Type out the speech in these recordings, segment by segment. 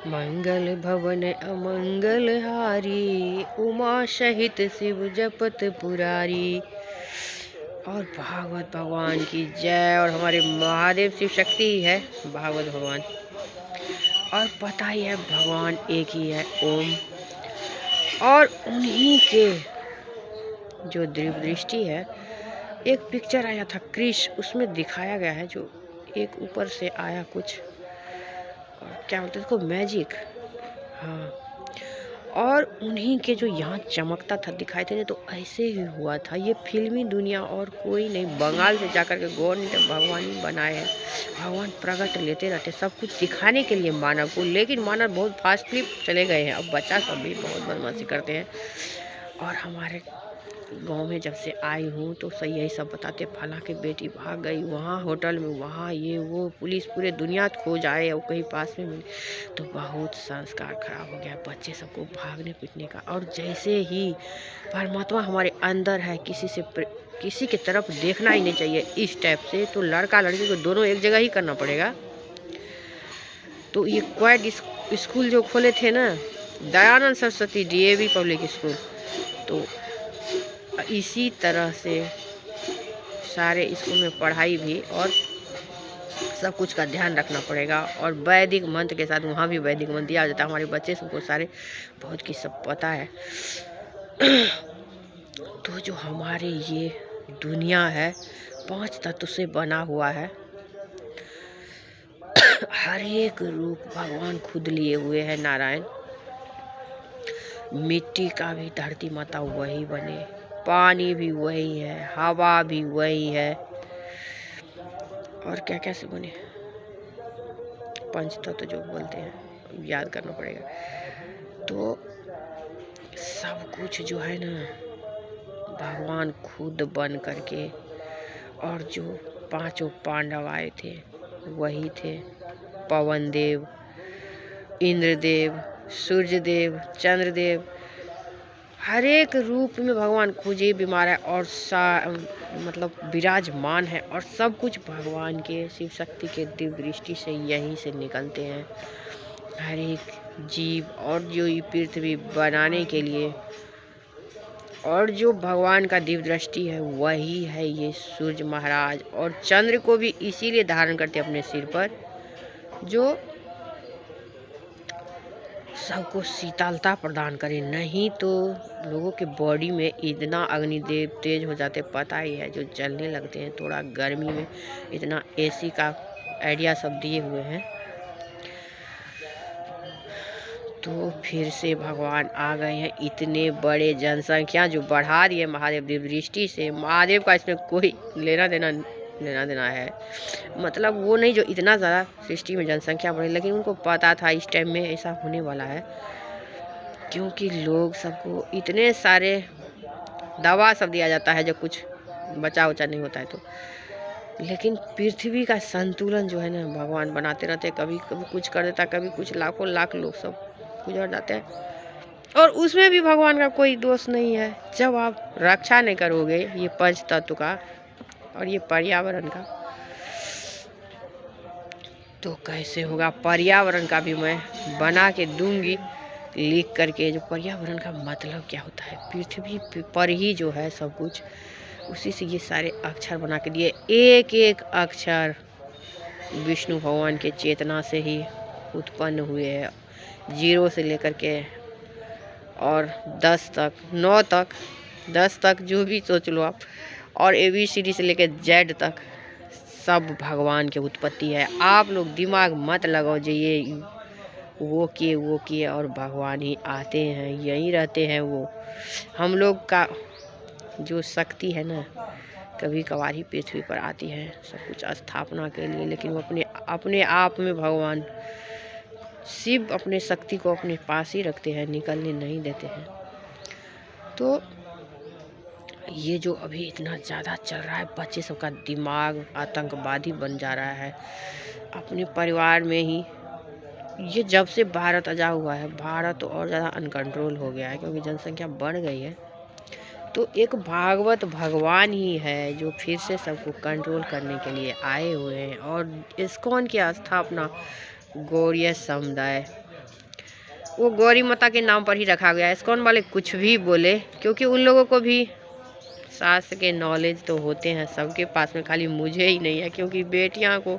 मंगल भवन अमंगल हारी, उमा सहित शिव जपत पुरारी। और भागवत भगवान की जय। और हमारे महादेव शिव शक्ति ही है भागवत भगवान। और पता ही है भगवान एक ही है, ओम। और उन्हीं के जो दिव्य दृष्टि है, एक पिक्चर आया था क्रिश, उसमें दिखाया गया है जो एक ऊपर से आया कुछ, और क्या बोलते हैं उसको, मैजिक। हाँ, और उन्हीं के जो यहाँ चमकता था दिखाई थे, तो ऐसे ही हुआ था। ये फिल्मी दुनिया और कोई नहीं, बंगाल से जाकर के गौर नहीं, भगवान ही बनाए हैं। भगवान प्रकट लेते रहते सब कुछ दिखाने के लिए मानव को, लेकिन मानव बहुत फास्टली चले गए हैं। अब बच्चा सब भी बहुत बदमाशी करते हैं। और हमारे गांव में जब से आई हूँ तो सही यही सब बताते, फला की बेटी भाग गई वहाँ होटल में, वहाँ ये वो, पुलिस पूरे दुनिया खोज आए और कहीं पास में मिले। तो बहुत संस्कार खराब हो गया बच्चे सबको भागने पीटने का। और जैसे ही परमात्मा हमारे अंदर है, किसी की तरफ देखना ही नहीं चाहिए इस टाइप से, तो लड़का लड़की को दोनों एक जगह ही करना पड़ेगा। तो ये क्वाड स्कूल जो खोले थे ना, Dayanand Saraswati DAV public school, तो इसी तरह से सारे स्कूल में पढ़ाई भी और सब कुछ का ध्यान रखना पड़ेगा। और वैदिक मंत्र के साथ वहाँ भी वैदिक मंत्र दिया जाता है। हमारे बच्चे सबको सारे बहुत की सब पता है। तो जो हमारे ये दुनिया है 5 तत्व से बना हुआ है। हर एक रूप भगवान खुद लिए हुए हैं, नारायण। मिट्टी का भी धरती माता वही बने, पानी भी वही है, हवा भी वही है, और क्या क्या से बने, पंचतत्व जो बोलते हैं, याद करना पड़ेगा। तो सब कुछ जो है ना भगवान खुद बन करके। और जो 5 पांडव आए थे वही थे पवन देव, इंद्रदेव, सूर्यदेव, चंद्रदेव। हर एक रूप में भगवान खुद ही बीमार है और मतलब विराजमान है। और सब कुछ भगवान के शिव शक्ति के दिव्य दृष्टि से यहीं से निकलते हैं। हर एक जीव और जो ये पृथ्वी बनाने के लिए, और जो भगवान का दिव्य दृष्टि है वही है ये सूर्य महाराज। और चंद्र को भी इसीलिए धारण करते अपने सिर पर, जो सबको शीतलता प्रदान करे। नहीं तो लोगों के बॉडी में इतना अग्निदेव तेज हो जाते, पता ही है, जो जलने लगते हैं थोड़ा गर्मी में। इतना AC का आइडिया सब दिए हुए हैं। तो फिर से भगवान आ गए हैं, इतने बड़े जनसंख्या जो बढ़ा दिए महादेव दिव्य दृष्टि से। महादेव का इसमें कोई लेना देना है, मतलब वो नहीं जो इतना ज़्यादा सृष्टि में जनसंख्या बढ़ी, लेकिन उनको पता था इस टाइम में ऐसा होने वाला है। क्योंकि लोग सबको इतने सारे दवा सब दिया जाता है जो कुछ बचा उचा नहीं होता है, तो लेकिन पृथ्वी का संतुलन जो है ना भगवान बनाते रहते, कभी कभी कुछ कर देता, कभी कुछ, लाखों लाख लोग सब गुजर जाते हैं। और उसमें भी भगवान का कोई दोष नहीं है। जब आप रक्षा नहीं करोगे ये पंच तत्व का और ये पर्यावरण का, तो कैसे होगा। पर्यावरण का भी मैं बना के दूंगी लिख करके, जो पर्यावरण का मतलब क्या होता है। पृथ्वी पर ही जो है सब कुछ, उसी से ये सारे अक्षर बना के दिए। एक एक अक्षर विष्णु भगवान के चेतना से ही उत्पन्न हुए हैं, 0 से लेकर के और 10 तक, 9 तक, 10 तक, जो भी सोच लो आप। और ABCD से लेकर Z तक सब भगवान की उत्पत्ति है। आप लोग दिमाग मत लगाओ जो ये वो किए और भगवान ही आते हैं, यहीं रहते हैं वो। हम लोग का जो शक्ति है ना, कभी कभार ही पृथ्वी पर आती है सब कुछ स्थापना के लिए, लेकिन वो अपने आप में भगवान शिव अपने शक्ति को अपने पास ही रखते हैं, निकलने नहीं देते हैं। तो ये जो अभी इतना ज़्यादा चल रहा है, बच्चे सबका दिमाग आतंकवादी बन जा रहा है अपने परिवार में ही। ये जब से भारत आज़ाद हुआ है, भारत और ज़्यादा अनकंट्रोल हो गया है, क्योंकि जनसंख्या बढ़ गई है। तो एक भागवत भगवान ही है जो फिर से सबको कंट्रोल करने के लिए आए हुए हैं। और इस्कॉन की स्थापना गौड़ीय समुदाय वो गौरी माता के नाम पर ही रखा गया है। इस्कॉन वाले कुछ भी बोले, क्योंकि उन लोगों को भी शास्त्र के नॉलेज तो होते हैं सबके पास में, खाली मुझे ही नहीं है। क्योंकि बेटियां को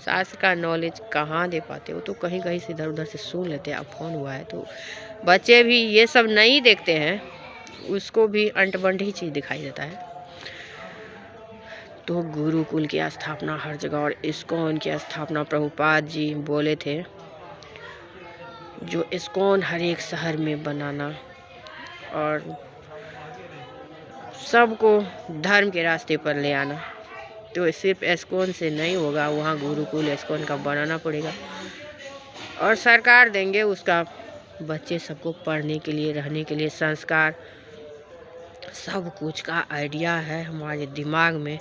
शास्त्र का नॉलेज कहाँ दे पाते, वो तो कहीं कहीं से इधर उधर से सुन लेते हैं। अब फोन हुआ है तो बच्चे भी ये सब नहीं देखते हैं, उसको भी अंट-बंट ही चीज़ दिखाई देता है। तो गुरुकुल की स्थापना हर जगह, और इस्कॉन की स्थापना प्रभुपाद जी बोले थे, जो इस्कॉन हर एक शहर में बनाना और सबको धर्म के रास्ते पर ले आना। तो सिर्फ इस्कॉन से नहीं होगा, वहाँ गुरुकुल इस्कॉन का बनाना पड़ेगा, और सरकार देंगे उसका। बच्चे सबको पढ़ने के लिए, रहने के लिए, संस्कार, सब कुछ का आइडिया है हमारे दिमाग में।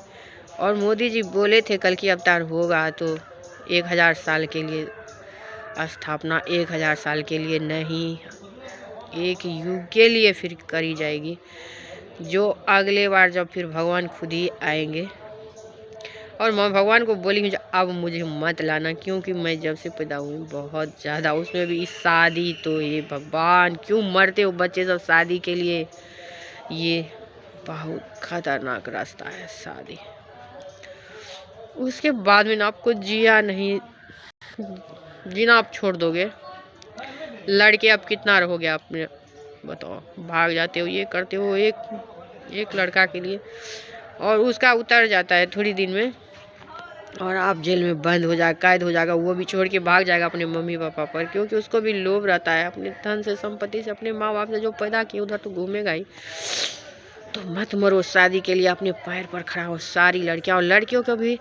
और मोदी जी बोले थे कल की अवतार होगा तो 1000 साल के लिए स्थापना, 1000 साल के लिए नहीं, एक युग के लिए फिर करी जाएगी, जो अगले बार जब फिर भगवान खुद ही आएंगे। और मैं भगवान को बोली हूँ अब मुझे मत लाना, क्योंकि मैं जब से पैदा हुई बहुत ज़्यादा, उसमें भी शादी, तो ये भगवान क्यों मरते हो बच्चे सब शादी के लिए। ये बहुत खतरनाक रास्ता है शादी। उसके बाद में ना आपको जीना आप छोड़ दोगे। लड़के अब कितना रहोगे आप में, बताओ। भाग जाते हो, ये करते हो एक लड़का के लिए, और उसका उतर जाता है थोड़ी दिन में, और आप जेल में बंद हो जाएगा, कैद हो जाएगा। वो भी छोड़ के भाग जाएगा अपने मम्मी पापा पर, क्योंकि उसको भी लोभ रहता है अपने धन से, संपत्ति से, अपने माँ बाप से जो पैदा किए उधर तो घूमेगा ही। तो मत मरो शादी के लिए, अपने पैर पर खड़ा हो सारी लड़कियां। और लड़कियों को भी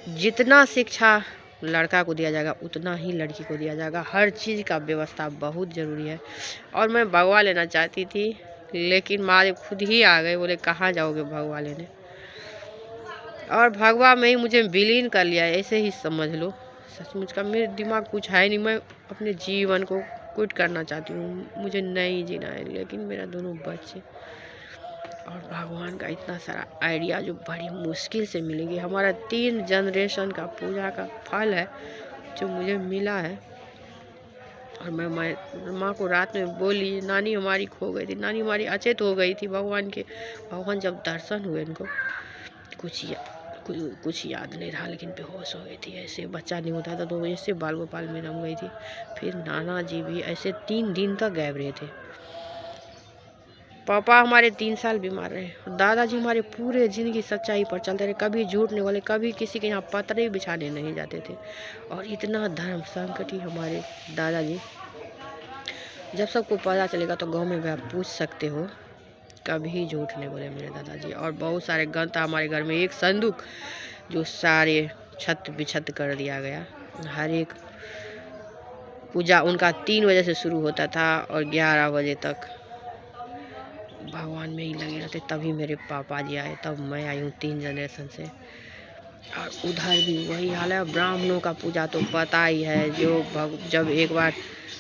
जितना शिक्षा लड़का को दिया जाएगा उतना ही लड़की को दिया जाएगा। हर चीज़ का व्यवस्था बहुत ज़रूरी है। और मैं भगवा लेना चाहती थी, लेकिन माँ खुद ही आ गए, बोले कहाँ जाओगे भगवा लेने, और भगवा में ही मुझे विलीन कर लिया, ऐसे ही समझ लो। सचमुच का मेरे दिमाग कुछ है नहीं, मैं अपने जीवन को क्विट करना चाहती हूँ, मुझे नहीं जीना है। लेकिन मेरा दोनों बच्चे और भगवान का इतना सारा आइडिया जो बड़ी मुश्किल से मिलेगी, हमारा 3 जनरेशन का पूजा का फल है जो मुझे मिला है। और मैं माँ को रात में बोली, नानी हमारी खो गई थी, नानी हमारी अचेत हो गई थी। भगवान जब दर्शन हुए इनको, कुछ याद नहीं रहा, लेकिन बेहोश हो गई थी। ऐसे बच्चा नहीं होता था तो ऐसे बाल गोपाल में रम गई थी। फिर नाना जी भी ऐसे 3 दिन तक गायब रहे थे। पापा हमारे 3 साल बीमार रहे। दादाजी हमारे पूरे ज़िंदगी सच्चाई पर चलते रहे, कभी झूठ नहीं बोले, कभी किसी के यहाँ पतरे बिछाने नहीं जाते थे। और इतना धर्म संकट ही हमारे दादाजी, जब सबको पता चलेगा तो गांव में भी आप पूछ सकते हो, कभी झूठ नहीं बोले मेरे दादाजी। और बहुत सारे गन था हमारे घर में, एक संदूक जो सारे छत बिछत कर दिया गया। हर एक पूजा उनका 3 बजे से शुरू होता था और 11 बजे तक भगवान में ही लगे रहते। तभी मेरे पापा जी आए, तब मैं आई हूँ 3 जनरेशन से। और उधर भी वही हाल है। ब्राह्मणों का पूजा तो पता ही है, जो जब एक बार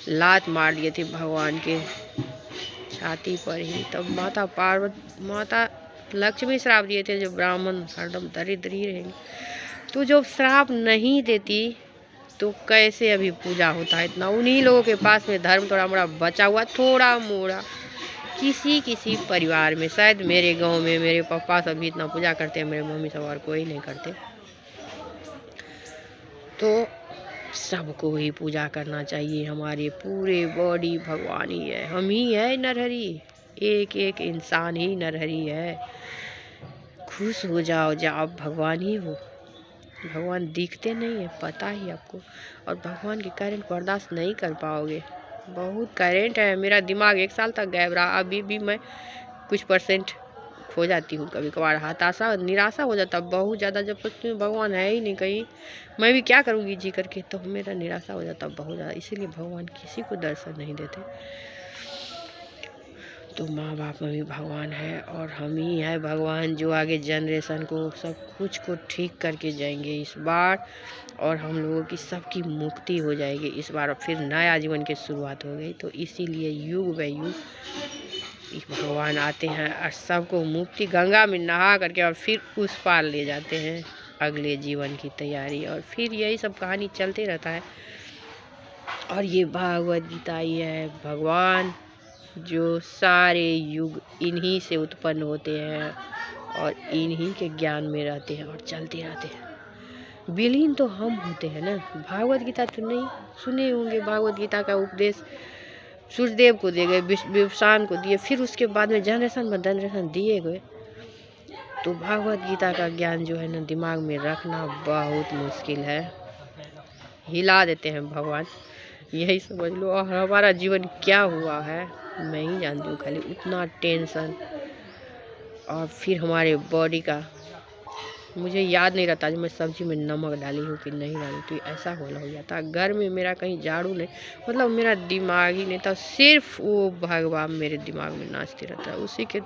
लात मार दिए थे भगवान के छाती पर ही, तब माता लक्ष्मी श्राप दिए थे, जो ब्राह्मण हरदम दरिद्र ही रहेंगे। तो जो श्राप नहीं देती तो कैसे अभी पूजा होता है इतना। उन्हीं लोगों के पास में धर्म थोड़ा मोड़ा बचा हुआ, थोड़ा मोड़ा किसी परिवार में। शायद मेरे गांव में मेरे पापा सभी इतना पूजा करते हैं, मेरे मम्मी सब और कोई नहीं करते। तो सबको ही पूजा करना चाहिए। हमारे पूरे बॉडी भगवान ही है, हम ही है नरहरी, एक एक इंसान ही नरहरी है। खुश हो जाओ, जब आप भगवान ही हो। भगवान दिखते नहीं है, पता ही आपको। और भगवान की करंट बर्दाश्त नहीं कर पाओगे, बहुत करंट है। मेरा दिमाग 1 साल तक गायब रहा, अभी भी मैं कुछ % खो जाती हूँ। कभी कभार हताशा निराशा हो जाता बहुत ज़्यादा, जब सोचती हूँ भगवान है ही नहीं कहीं, मैं भी क्या करूँगी जी करके, तो मेरा निराशा हो जाता बहुत ज़्यादा। इसीलिए भगवान किसी को दर्शन नहीं देते। तो माँ बाप में भी भगवान है, और हम ही है भगवान, जो आगे जनरेशन को सब कुछ को ठीक करके जाएंगे इस बार। और हम लोगों की सबकी मुक्ति हो जाएगी इस बार, और फिर नया जीवन की शुरुआत हो गई। तो इसीलिए युग ब युग भगवान आते हैं और सबको मुक्ति गंगा में नहा करके और फिर उस पार ले जाते हैं अगले जीवन की तैयारी। और फिर यही सब कहानी चलते रहता है। और ये भागवत गीता ही है भगवान, जो सारे युग इन्हीं से उत्पन्न होते हैं और इन्हीं के ज्ञान में रहते हैं और चलते रहते हैं। विलीन तो हम होते हैं ना। भागवत गीता तो नहीं सुने होंगे। भागवत गीता का उपदेश सूर्यदेव को दिए गए, विवस्वान को दिए, फिर उसके बाद में जनरेशन दिए गए। तो भागवत गीता का ज्ञान जो है ना दिमाग में रखना बहुत मुश्किल है। हिला देते हैं भगवान, यही समझ लो। और हमारा जीवन क्या हुआ है मैं ही जानती हूँ। खाली उतना टेंशन, और फिर हमारे बॉडी का मुझे याद नहीं रहता जो मैं सब्जी में नमक डाली हूँ कि नहीं डाली, तो ऐसा हो जाता। घर में मेरा कहीं झाड़ू नहीं, मतलब मेरा दिमाग ही नहीं था, सिर्फ वो भगवान मेरे दिमाग में नाचते रहता है। उसी के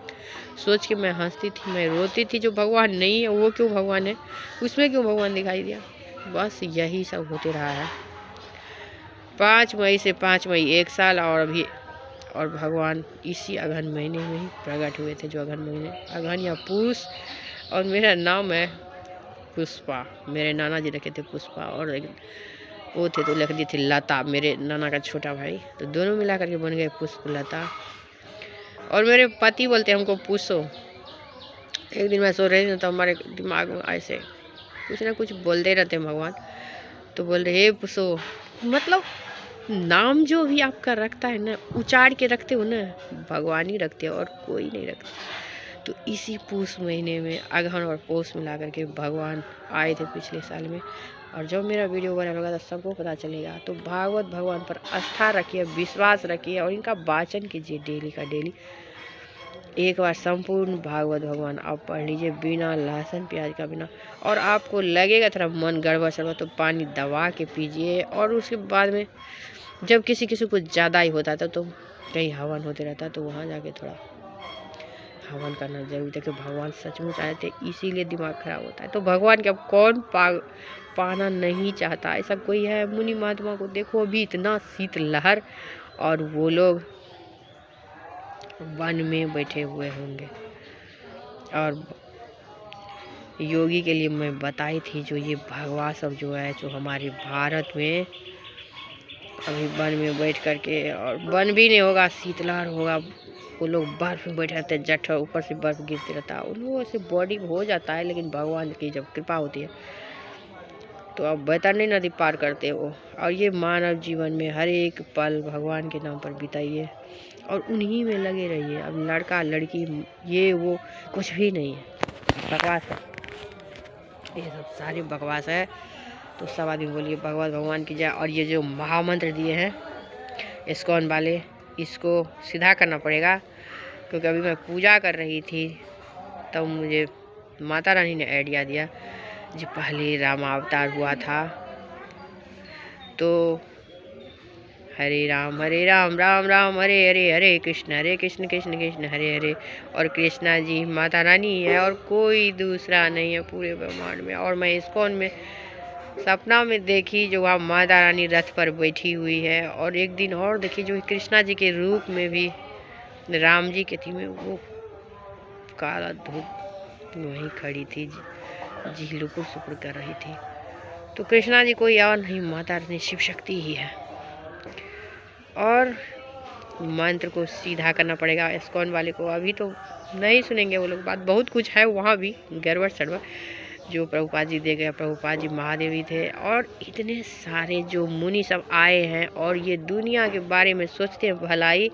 सोच के मैं हंसती थी, मैं रोती थी। जो भगवान नहीं है वो क्यों भगवान है, उसमें क्यों भगवान दिखाई दिया। बस यही सब होते रहा है। 5 मई से 5 मई 1 साल, और भगवान इसी अगहन महीने में ही प्रकट हुए थे। जो अगहन महीने, अगहन या पूस, और मेरा नाम है पुष्पा। मेरे नाना जी रखे थे पुष्पा, और वो थे तो लिख दी थी लता, मेरे नाना का छोटा भाई। तो दोनों मिला करके बन गए पुष्प लता। और मेरे पति बोलते हमको पूछो। एक दिन मैं सो रही थी तो हमारे दिमाग में ऐसे कुछ ना कुछ बोलते रहते हैं भगवान। तो बोल रहे हे पूछो, मतलब नाम जो भी आपका रखता है ना, उचार के रखते हो ना, भगवान ही रखते हो और कोई नहीं रखता। तो इसी पूस महीने में अगहन और पोस मिला करके भगवान आए थे पिछले साल में। और जब मेरा वीडियो वायरल होगा तो सबको पता चलेगा। तो भागवत भगवान पर आस्था रखिए, विश्वास रखिए, और इनका वाचन कीजिए डेली का डेली। एक बार संपूर्ण भागवत भगवान आप पढ़ लीजिए, बिना लहसुन प्याज का, बिना। और आपको लगेगा थोड़ा मन गड़बड़ सड़बड़ तो पानी दबा के पीजिए। और उसके बाद में जब किसी को ज़्यादा ही होता था तो कहीं हवन होते रहता, तो वहाँ जाके थोड़ा हवन करना जरूरी था। कि भगवान सचमुच आए थे, इसीलिए दिमाग खराब होता है। तो भगवान के अब कौन पाना नहीं चाहता, ऐसा कोई है। मुनि महात्मा को देखो, अभी इतना शीतलहर, और वो लोग वन में बैठे हुए होंगे। और योगी के लिए मैं बताई थी, जो ये भगवा सब जो है, जो हमारे भारत में अभी वन में बैठ करके, और वन भी नहीं होगा, शीतलहर होगा, वो लोग बर्फ में बैठे रहते हैं, जठ ऊपर से बर्फ गिरती रहता है, उन लोगों से बॉडी हो जाता है। लेकिन भगवान की जब कृपा होती है तो अब बैतरणी नदी पार करते हो। और ये मानव जीवन में हर एक पल भगवान के नाम पर बिताइए और उन्हीं में लगे रहिए। अब लड़का लड़की ये वो कुछ भी नहीं है, बकवास है, ये सब सारी बकवास है। तो सब आदमी बोलिए भगवत भगवान की जय। और ये जो महामंत्र दिए हैं इस्कॉन वाले, इसको सीधा करना पड़ेगा। क्योंकि अभी मैं पूजा कर रही थी तब मुझे माता रानी ने आइडिया दिया, जो पहले राम अवतार हुआ था तो हरे राम राम राम हरे हरे, हरे कृष्ण कृष्ण कृष्ण हरे हरे। और कृष्णा जी माता रानी है और कोई दूसरा नहीं है पूरे ब्रह्मांड में। और मैं इस्कॉन में सपना में देखी जो वहाँ माता रानी रथ पर बैठी हुई है। और एक दिन और देखी जो कृष्णा जी के रूप में भी राम जी के थी में वो काला धूप वहीं खड़ी थी, जी लुपुर सुपुर कर रही थी। तो कृष्णा जी कोई और नहीं, माता रानी शिव शक्ति ही है। और मंत्र को सीधा करना पड़ेगा इस्कॉन वाले को। अभी तो नहीं सुनेंगे वो लोग बात, बहुत कुछ है वहाँ भी गड़बड़ सड़बड़ जो प्रभुपाद जी दे गए। प्रभुपाद जी महादेवी थे और इतने सारे जो मुनि सब आए हैं और ये दुनिया के बारे में सोचते हैं भलाई,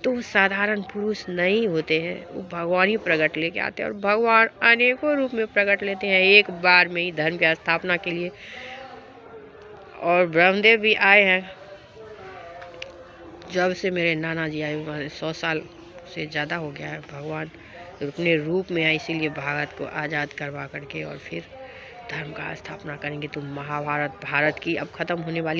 तो वो साधारण पुरुष नहीं होते हैं, वो भगवान ही प्रकट लेके आते हैं। और भगवान अनेकों रूप में प्रकट लेते हैं एक बार में ही धर्म की स्थापना के लिए। और ब्रह्मदेव भी आए हैं। जब से मेरे नाना जी आए 100 साल से ज़्यादा हो गया है, भगवान अपने रूप में आए, इसीलिए भारत को आज़ाद करवा करके और फिर धर्म का स्थापना करेंगे। तो महाभारत भारत की अब ख़त्म होने वाली